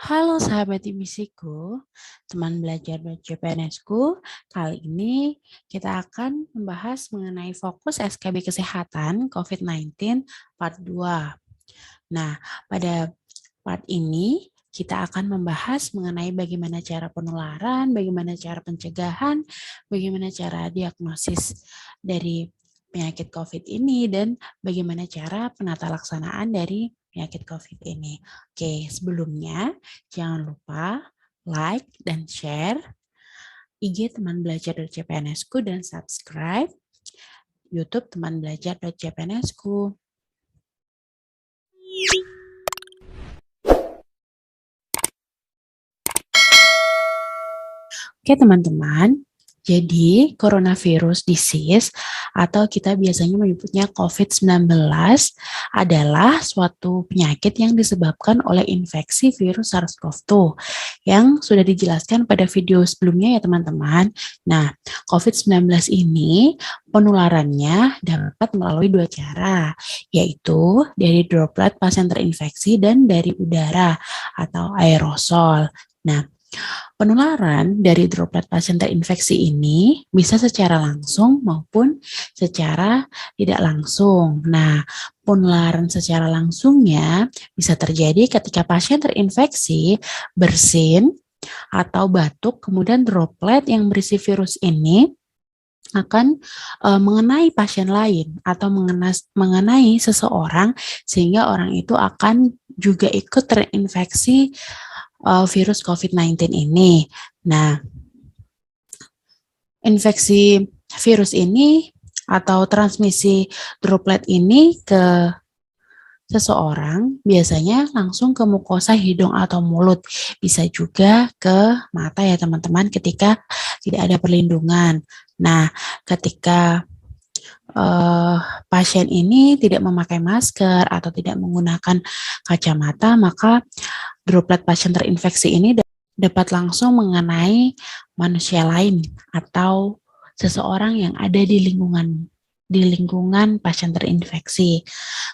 Halo sahabat IMISIku, teman belajar CPNS-ku. Kali ini kita akan membahas mengenai fokus SKB Kesehatan COVID-19 Part 2. Nah, pada part ini kita akan membahas mengenai bagaimana cara penularan, bagaimana cara pencegahan, bagaimana cara diagnosis dari penyakit COVID ini, dan bagaimana cara penata laksanaan dari penyakit COVID ini. Oke, sebelumnya jangan lupa like dan share IG teman belajar.cpns-ku dan subscribe YouTube teman belajar.cpns-ku. Oke teman-teman, jadi coronavirus disease atau kita biasanya menyebutnya COVID-19 adalah suatu penyakit yang disebabkan oleh infeksi virus SARS-CoV-2 yang sudah dijelaskan pada video sebelumnya ya teman-teman. Nah, COVID-19 ini penularannya dapat melalui dua cara, yaitu dari droplet pasien terinfeksi dan dari udara atau aerosol. Nah, penularan dari droplet pasien terinfeksi ini bisa secara langsung maupun secara tidak langsung. Nah, penularan secara langsungnya bisa terjadi ketika pasien terinfeksi bersin atau batuk, kemudian droplet yang berisi virus ini akan mengenai pasien lain atau mengenai seseorang sehingga orang itu akan juga ikut terinfeksi virus COVID-19 ini. Nah, infeksi virus ini atau transmisi droplet ini ke seseorang biasanya langsung ke mukosa hidung atau mulut. Bisa juga ke mata ya teman-teman ketika tidak ada perlindungan. Nah, ketika pasien ini tidak memakai masker atau tidak menggunakan kacamata, maka droplet pasien terinfeksi ini dapat langsung mengenai manusia lain atau seseorang yang ada di lingkungan pasien terinfeksi.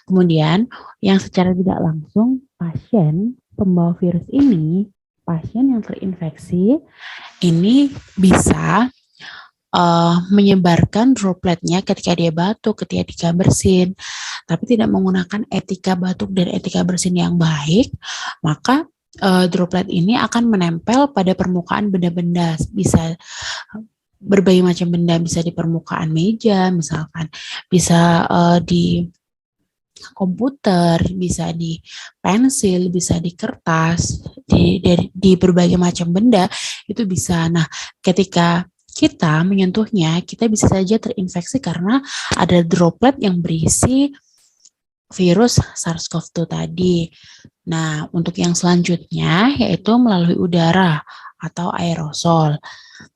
Kemudian yang secara tidak langsung pasien pembawa virus ini, pasien yang terinfeksi ini bisa menyebarkan dropletnya ketika dia batuk, ketika dia bersin, tapi tidak menggunakan etika batuk dan etika bersin yang baik, maka droplet ini akan menempel pada permukaan benda-benda, bisa berbagai macam benda, bisa di permukaan meja, misalkan bisa di komputer, bisa di pensil, bisa di kertas, di berbagai macam benda itu bisa. Nah, ketika kita menyentuhnya, kita bisa saja terinfeksi karena ada droplet yang berisi virus SARS-CoV-2 tadi. Nah, untuk yang selanjutnya yaitu melalui udara atau aerosol.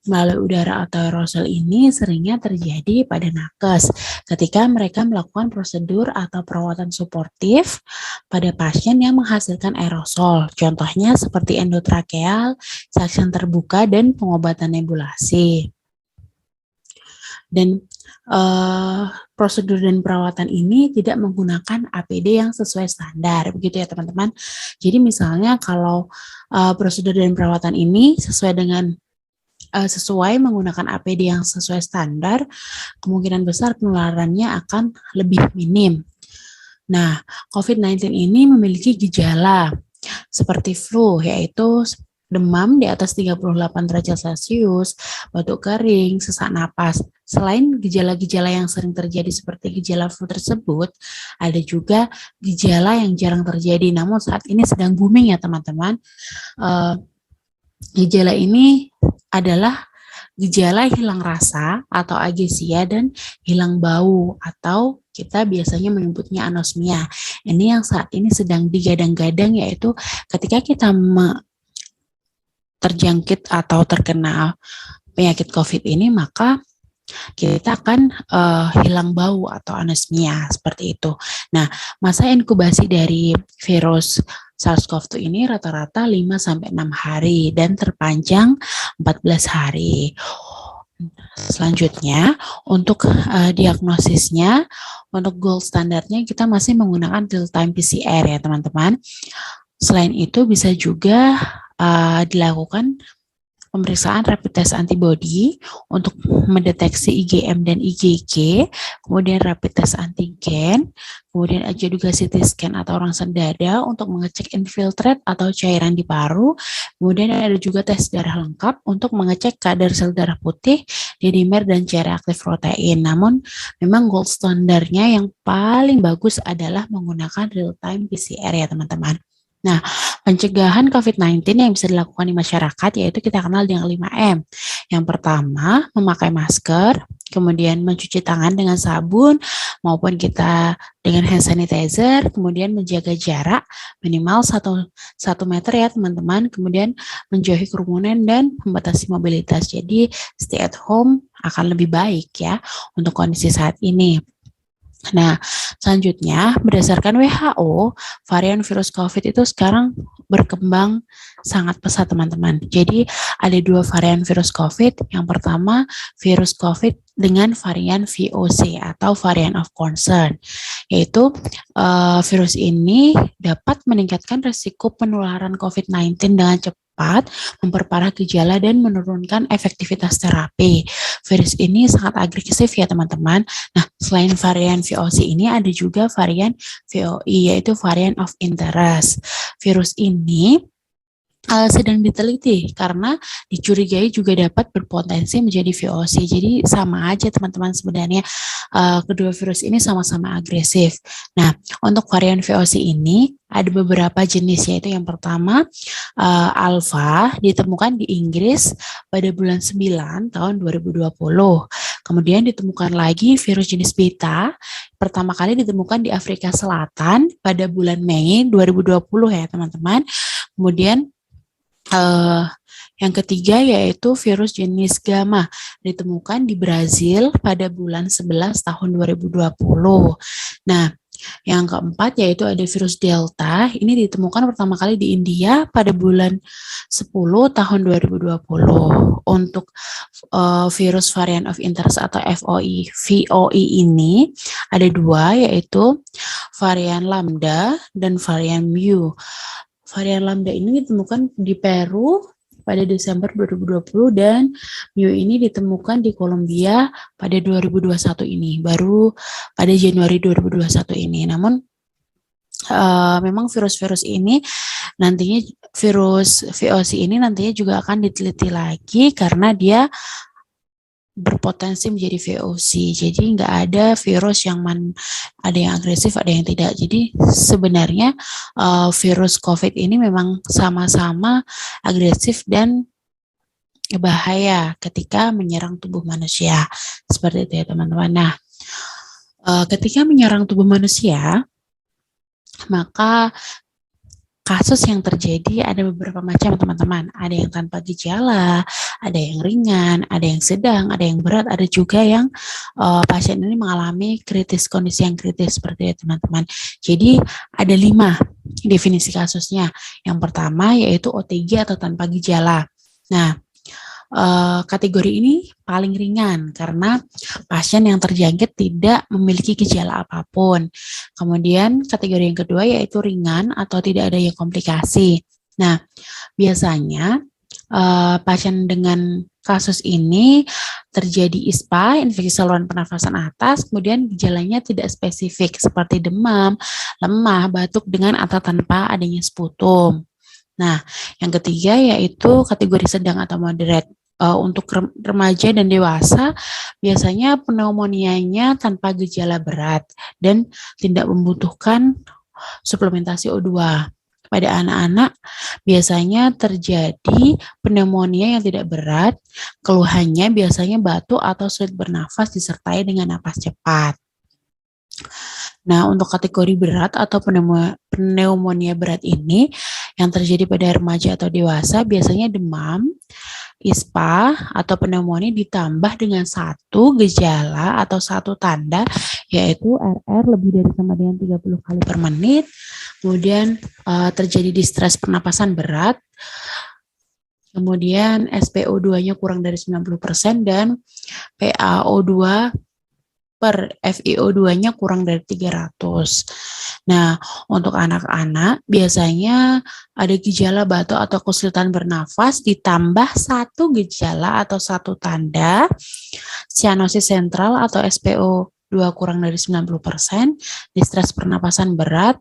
Melalui udara atau aerosol ini seringnya terjadi pada nakes ketika mereka melakukan prosedur atau perawatan suportif pada pasien yang menghasilkan aerosol. Contohnya seperti endotrakeal, suction terbuka, dan pengobatan nebulasi. Dan prosedur dan perawatan ini tidak menggunakan APD yang sesuai standar, begitu ya teman-teman. Jadi misalnya kalau prosedur dan perawatan ini sesuai menggunakan APD yang sesuai standar, kemungkinan besar penularannya akan lebih minim. Nah, COVID-19 ini memiliki gejala seperti flu, yaitu demam di atas 38 derajat Celcius, batuk kering, sesak napas. Selain gejala-gejala yang sering terjadi seperti gejala flu tersebut, ada juga gejala yang jarang terjadi, namun saat ini sedang booming ya teman-teman. Gejala ini adalah gejala hilang rasa atau agesia dan hilang bau atau kita biasanya menyebutnya anosmia. Ini yang saat ini sedang digadang-gadang, yaitu ketika kita terjangkit atau terkena penyakit COVID ini, maka kita akan hilang bau atau anosmia seperti itu. Nah, masa inkubasi dari virus SARS-CoV-2 ini rata-rata 5-6 hari dan terpanjang 14 hari. Selanjutnya, untuk diagnosisnya, untuk gold standarnya kita masih menggunakan real-time PCR ya teman-teman. Selain itu bisa juga dilakukan pemeriksaan rapid test antibody untuk mendeteksi IgM dan IgG, kemudian rapid test antigen, kemudian ada juga CT scan atau rongsen dada untuk mengecek infiltrate atau cairan di paru, kemudian ada juga tes darah lengkap untuk mengecek kadar sel darah putih, D-dimer, dan C-reaktif protein. Namun, memang gold standarnya yang paling bagus adalah menggunakan real-time PCR ya teman-teman. Nah, pencegahan COVID-19 yang bisa dilakukan di masyarakat yaitu kita kenal dengan 5M. Yang pertama, memakai masker, kemudian mencuci tangan dengan sabun maupun kita dengan hand sanitizer, kemudian menjaga jarak minimal 1 meter ya teman-teman, kemudian menjauhi kerumunan dan membatasi mobilitas. Jadi stay at home akan lebih baik ya untuk kondisi saat ini. Nah, selanjutnya berdasarkan WHO, varian virus COVID itu sekarang berkembang sangat pesat teman-teman. Jadi ada 2 varian virus COVID. Yang pertama virus COVID dengan varian VOC atau variant of concern, yaitu virus ini dapat meningkatkan risiko penularan COVID-19 dengan cepat, memperparah gejala dan menurunkan efektivitas terapi. Virus ini sangat agresif ya teman-teman. Nah, selain varian VOC ini ada juga varian VOI yaitu variant of interest. Virus ini sedang diteliti karena dicurigai juga dapat berpotensi menjadi VOC. Jadi sama aja teman-teman sebenarnya kedua virus ini sama-sama agresif. Nah, untuk varian VOC ini ada beberapa jenis yaitu yang pertama alpha ditemukan di Inggris pada bulan 9 tahun 2020. Kemudian ditemukan lagi virus jenis beta pertama kali ditemukan di Afrika Selatan pada bulan Mei 2020 ya teman-teman. Kemudian yang ketiga yaitu virus jenis gamma ditemukan di Brazil pada bulan 11 tahun 2020. Nah, yang keempat yaitu ada virus delta, ini ditemukan pertama kali di India pada bulan 10 tahun 2020. Untuk virus variant of interest atau VOI ini ada 2 yaitu varian lambda dan varian mu. Varian lambda ini ditemukan di Peru pada Desember 2020 dan mu ini ditemukan di Kolombia pada 2021 ini, baru pada Januari 2021 ini. Namun memang virus-virus ini nantinya, virus VOC ini nantinya juga akan diteliti lagi karena dia berpotensi menjadi VOC. Jadi nggak ada virus yang ada yang agresif, ada yang tidak. Jadi sebenarnya virus COVID ini memang sama-sama agresif dan bahaya ketika menyerang tubuh manusia. Seperti itu ya teman-teman. Nah, ketika menyerang tubuh manusia, maka kasus yang terjadi ada beberapa macam teman-teman. Ada yang tanpa gejala, ada yang ringan, ada yang sedang, ada yang berat, ada juga yang pasien ini mengalami kondisi yang kritis seperti itu teman-teman. Jadi ada 5 definisi kasusnya. Yang pertama yaitu OTG atau tanpa gejala. Nah, kategori ini paling ringan karena pasien yang terjangkit tidak memiliki gejala apapun. Kemudian kategori yang kedua yaitu ringan atau tidak ada yang komplikasi. Nah, biasanya pasien dengan kasus ini terjadi ISPA, infeksi saluran pernafasan atas, kemudian gejalanya tidak spesifik seperti demam, lemah, batuk dengan atau tanpa adanya sputum. Nah, yang ketiga yaitu kategori sedang atau moderate. Untuk remaja dan dewasa, biasanya pneumonianya tanpa gejala berat dan tidak membutuhkan suplementasi O2. Pada anak-anak, biasanya terjadi pneumonia yang tidak berat, keluhannya biasanya batuk atau sulit bernafas disertai dengan napas cepat. Nah, untuk kategori berat atau pneumonia berat ini yang terjadi pada remaja atau dewasa biasanya demam, ISPA atau pneumonia ditambah dengan 1 gejala atau 1 tanda yaitu RR lebih dari sama dengan 30 kali per menit, kemudian terjadi distres pernapasan berat, kemudian SpO2-nya kurang dari 90% dan PaO2 per FiO2-nya kurang dari 300. Nah, untuk anak-anak biasanya ada gejala batuk atau kesulitan bernafas ditambah satu gejala atau satu tanda sianosis sentral atau SpO2 kurang dari 90%, distres pernapasan berat,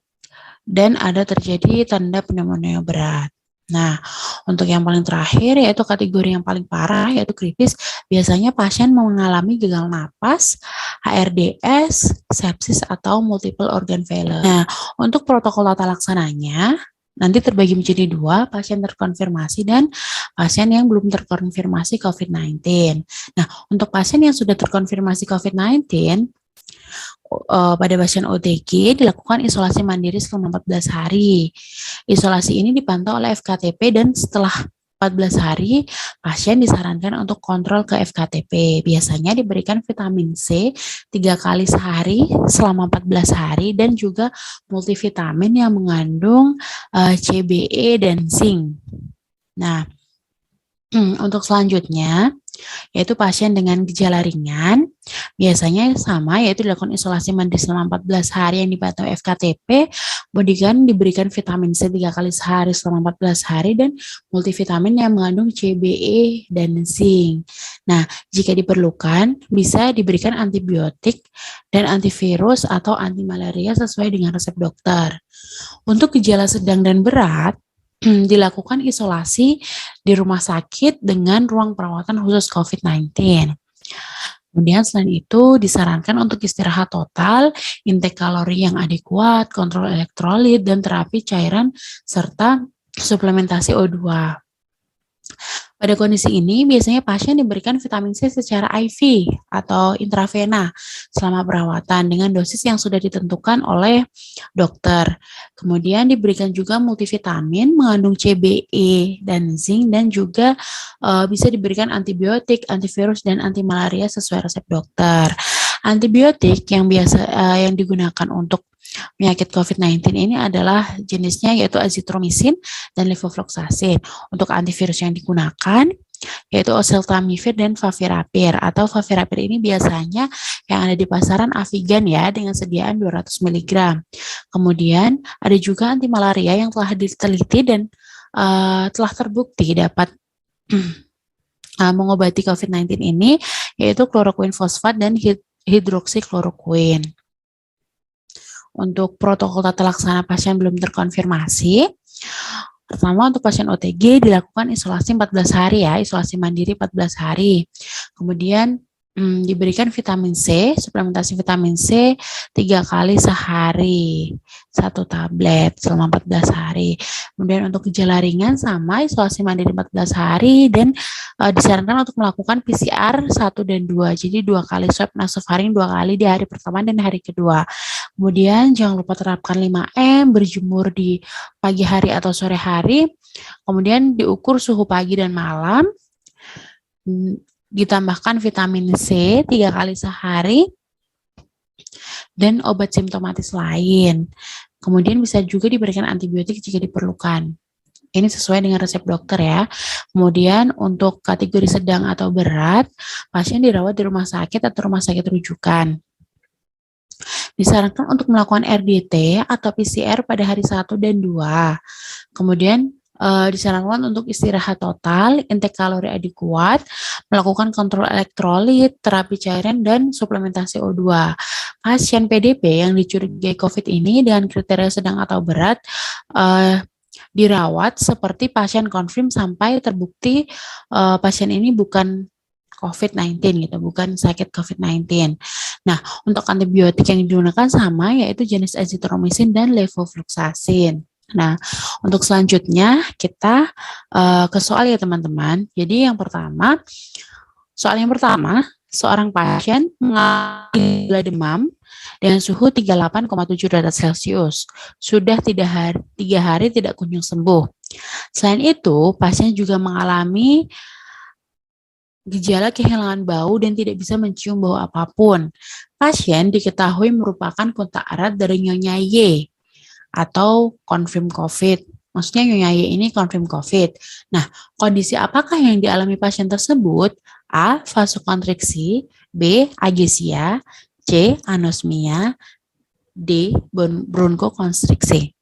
dan ada terjadi tanda pneumonia berat. Nah, untuk yang paling terakhir yaitu kategori yang paling parah yaitu kritis, biasanya pasien mengalami gagal napas, HRDS, sepsis atau multiple organ failure. Nah, untuk protokol tata laksananya nanti terbagi menjadi dua, pasien terkonfirmasi dan pasien yang belum terkonfirmasi COVID-19. Nah, untuk pasien yang sudah terkonfirmasi COVID-19, pada pasien OTG dilakukan isolasi mandiri selama 14 hari. Isolasi ini dipantau oleh FKTP dan setelah 14 hari, pasien disarankan untuk kontrol ke FKTP. Biasanya diberikan vitamin C 3 kali sehari selama 14 hari dan juga multivitamin yang mengandung CBE dan zinc. Nah, untuk selanjutnya, yaitu pasien dengan gejala ringan, biasanya sama, yaitu dilakukan isolasi mandiri selama 14 hari yang dipantau FKTP, kemudian diberikan vitamin C 3 kali sehari selama 14 hari, dan multivitamin yang mengandung CBE dan zinc. Nah, jika diperlukan, bisa diberikan antibiotik dan antivirus atau antimalaria sesuai dengan resep dokter. Untuk gejala sedang dan berat, dilakukan isolasi di rumah sakit dengan ruang perawatan khusus COVID-19. Kemudian selain itu disarankan untuk istirahat total, intake kalori yang adekuat, kontrol elektrolit, dan terapi cairan serta suplementasi O2. Pada kondisi ini, biasanya pasien diberikan vitamin C secara IV atau intravena selama perawatan dengan dosis yang sudah ditentukan oleh dokter. Kemudian diberikan juga multivitamin mengandung CBE dan zinc dan juga bisa diberikan antibiotik, antivirus, dan antimalaria sesuai resep dokter. Antibiotik yang yang digunakan untuk penyakit COVID-19 ini adalah jenisnya yaitu azitromisin dan levofloxacin. Untuk antivirus yang digunakan yaitu oseltamivir dan favipiravir, atau favipiravir ini biasanya yang ada di pasaran Avigan ya dengan sediaan 200 mg. Kemudian ada juga antimalaria yang telah diteliti dan telah terbukti dapat mengobati COVID-19 ini yaitu kloroquine fosfat dan hidroksikloroquine. Untuk protokol tata laksana pasien belum terkonfirmasi, pertama untuk pasien OTG dilakukan isolasi 14 hari ya, isolasi mandiri 14 hari. Kemudian diberikan vitamin C, suplementasi vitamin C 3 kali sehari, 1 tablet selama 14 hari. Kemudian untuk gejala ringan sama, isolasi mandiri 14 hari dan disarankan untuk melakukan PCR 1 dan 2, jadi 2 kali swab nasofaring 2 kali di hari pertama dan hari kedua. Kemudian jangan lupa terapkan 5M, berjemur di pagi hari atau sore hari, kemudian diukur suhu pagi dan malam, ditambahkan vitamin C 3 kali sehari, dan obat simptomatis lain. Kemudian bisa juga diberikan antibiotik jika diperlukan. Ini sesuai dengan resep dokter ya. Kemudian untuk kategori sedang atau berat, pasien dirawat di rumah sakit atau rumah sakit rujukan. Disarankan untuk melakukan RDT atau PCR pada hari 1 dan 2. Kemudian disarankan untuk istirahat total, intake kalori adekuat, melakukan kontrol elektrolit, terapi cairan, dan suplementasi O2. Pasien PDP yang dicurigai COVID ini dengan kriteria sedang atau berat dirawat seperti pasien konfirm sampai terbukti pasien ini bukan COVID-19 gitu, bukan sakit COVID-19. Nah, untuk antibiotik yang digunakan sama yaitu jenis azitromisin dan levofloxacin. Nah, untuk selanjutnya kita ke soal ya teman-teman. Jadi soal yang pertama, seorang pasien mengalami gejala demam dengan suhu 38,7 derajat Celcius. Sudah 3 hari tidak kunjung sembuh. Selain itu, pasien juga mengalami gejala kehilangan bau dan tidak bisa mencium bau apapun. Pasien diketahui merupakan kontak erat dari Nyonya Y atau confirm COVID. Maksudnya Nyonya Y ini confirm COVID. Nah, kondisi apakah yang dialami pasien tersebut? A. Vasokonstriksi, B. Agesia, C. Anosmia. D. Bronkokonstriksi.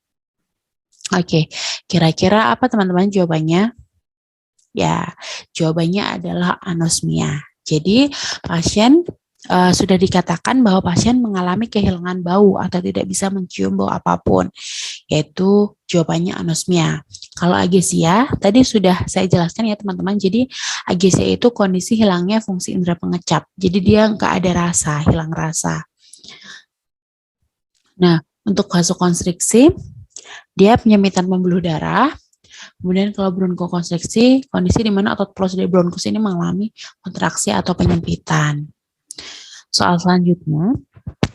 Oke, kira-kira apa teman-teman jawabannya? Ya, jawabannya adalah anosmia. Jadi, pasien sudah dikatakan bahwa pasien mengalami kehilangan bau atau tidak bisa mencium bau apapun, yaitu jawabannya anosmia. Kalau agesia, tadi sudah saya jelaskan ya teman-teman, jadi agesia itu kondisi hilangnya fungsi indera pengecap, jadi dia nggak ada rasa, hilang rasa. Nah, untuk vasokonstriksi, dia penyempitan pembuluh darah. Kemudian kalau bronkokonstriksi, kondisi di mana otot prosedur bronkus ini mengalami kontraksi atau penyempitan. Soal selanjutnya,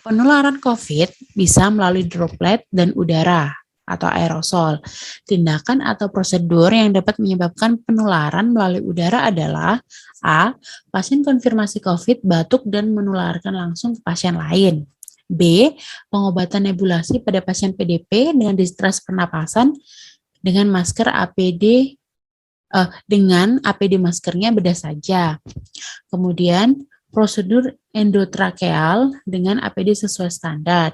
penularan COVID bisa melalui droplet dan udara atau aerosol. Tindakan atau prosedur yang dapat menyebabkan penularan melalui udara adalah A. Pasien konfirmasi COVID batuk dan menularkan langsung ke pasien lain. B. Pengobatan nebulasi pada pasien PDP dengan distress pernapasan dengan masker APD dengan APD maskernya beda saja. Kemudian prosedur endotrakeal dengan APD sesuai standar.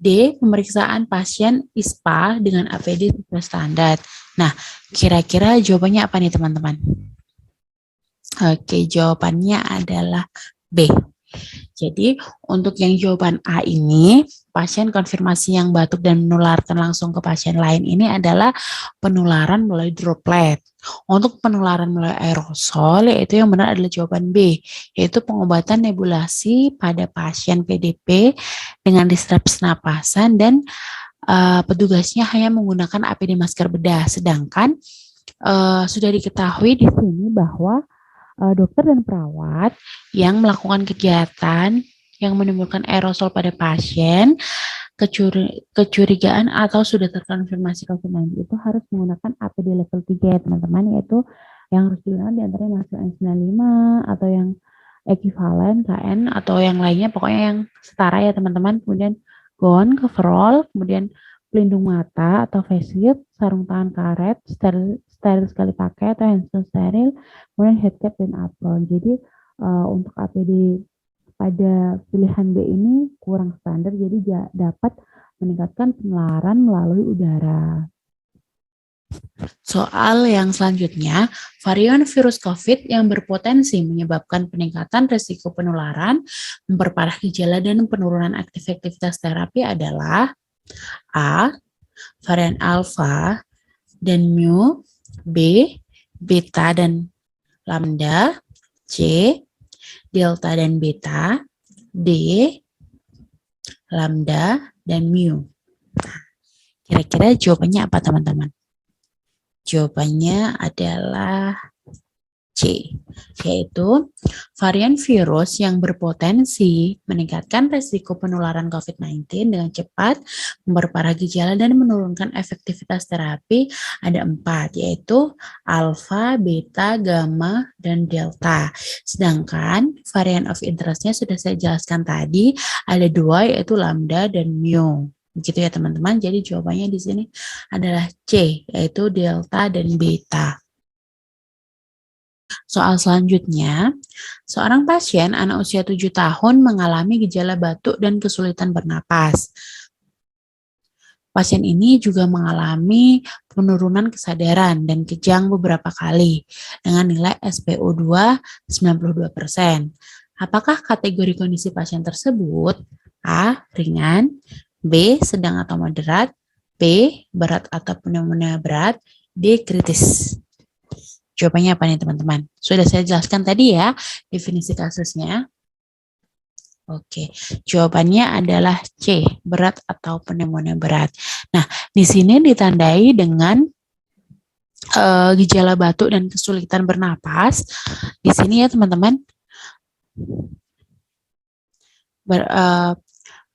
D. Pemeriksaan pasien ISPA dengan APD sesuai standar. Nah, kira-kira jawabannya apa nih teman-teman? Oke, jawabannya adalah B. Jadi, untuk yang jawaban A ini, pasien konfirmasi yang batuk dan menularkan langsung ke pasien lain ini adalah penularan melalui droplet. Untuk penularan melalui aerosol, yaitu yang benar adalah jawaban B, yaitu pengobatan nebulasi pada pasien PDP dengan distress napasan dan petugasnya hanya menggunakan APD masker bedah. Sedangkan sudah diketahui di sini bahwa dokter dan perawat yang melakukan kegiatan yang menimbulkan aerosol pada pasien, kecurigaan atau sudah terkonfirmasi COVID-19 itu harus menggunakan APD level 3 ya teman-teman, yaitu yang harus digunakan diantaranya masker N95 atau yang ekuivalen KN atau yang lainnya, pokoknya yang setara ya teman-teman. Kemudian gown, coverall, kemudian pelindung mata atau face shield, sarung tangan karet, steril sekali pakai atau hand steril, kemudian headcap dan apron. Jadi untuk APD pada pilihan B ini kurang standar, jadi dapat meningkatkan penularan melalui udara. Soal yang selanjutnya, varian virus COVID yang berpotensi menyebabkan peningkatan risiko penularan, memperparah gejala dan penurunan aktivitas terapi adalah A. Varian alfa dan mu, B. Beta dan lambda, C. Delta dan beta, D. Lambda dan mu. Kira-kira jawabannya apa teman-teman? Jawabannya adalah C, yaitu varian virus yang berpotensi meningkatkan risiko penularan COVID-19 dengan cepat, memperparah gejala dan menurunkan efektivitas terapi ada 4, yaitu alfa, beta, gamma, dan delta. Sedangkan varian of interest-nya sudah saya jelaskan tadi, ada 2, yaitu lambda dan mu. Begitu ya teman-teman. Jadi jawabannya di sini adalah C, yaitu delta dan beta. Soal selanjutnya, seorang pasien anak usia 7 tahun mengalami gejala batuk dan kesulitan bernapas. Pasien ini juga mengalami penurunan kesadaran dan kejang beberapa kali dengan nilai SpO2 92%. Apakah kategori kondisi pasien tersebut? A. Ringan, B. Sedang atau moderat, B. Berat atau pneumonia berat, D. Kritis. Jawabannya apa nih teman-teman? Sudah saya jelaskan tadi ya definisi kasusnya. Oke, jawabannya adalah C, berat atau pneumonia berat. Nah, di sini ditandai dengan gejala batuk dan kesulitan bernapas. Di sini ya teman-teman,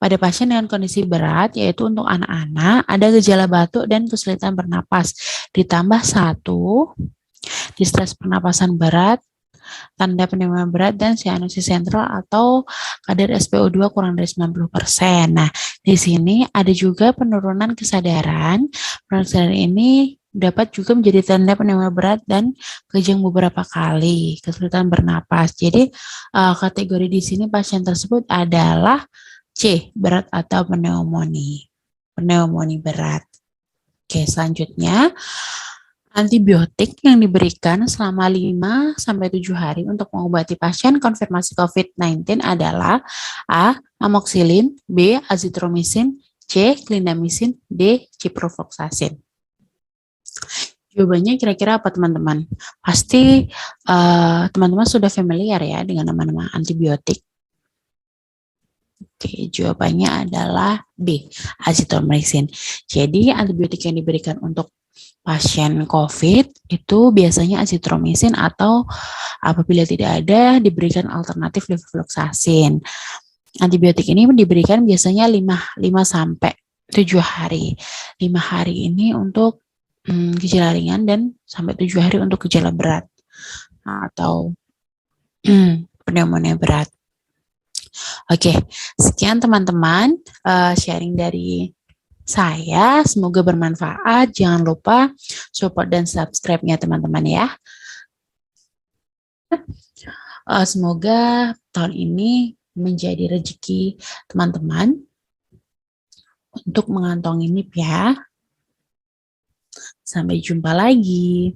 pada pasien dengan kondisi berat, yaitu untuk anak-anak, ada gejala batuk dan kesulitan bernapas. Ditambah 1, distress pernapasan berat, tanda pneumonia berat, dan sianosis sentral atau kadar SpO2 kurang dari 90%. Nah, di sini ada juga penurunan kesadaran. Penurunan kesadaran ini dapat juga menjadi tanda pneumonia berat dan kejang beberapa kali, kesulitan bernapas. Jadi kategori di sini pasien tersebut adalah C, berat atau pneumonia. Pneumonia berat. Oke, selanjutnya antibiotik yang diberikan selama 5 sampai 7 hari untuk mengobati pasien konfirmasi COVID-19 adalah A. Amoxicillin, B. Azithromycin, C. Clindamycin, D. Ciprofloxacin. Jawabannya kira-kira apa teman-teman? Pasti teman-teman sudah familiar ya dengan nama-nama antibiotik. Oke, jawabannya adalah B, azithromycin. Jadi antibiotik yang diberikan untuk pasien COVID itu biasanya azithromycin atau apabila tidak ada diberikan alternatif levofloxacin. Antibiotik ini diberikan biasanya 5 sampai 7 hari. 5 hari ini untuk gejala ringan dan sampai 7 hari untuk gejala berat atau pneumonia berat. Oke, sekian teman-teman sharing dari saya. Semoga bermanfaat. Jangan lupa support dan subscribe-nya teman-teman ya. Semoga tahun ini menjadi rezeki teman-teman untuk mengantongi NIP ya. Sampai jumpa lagi.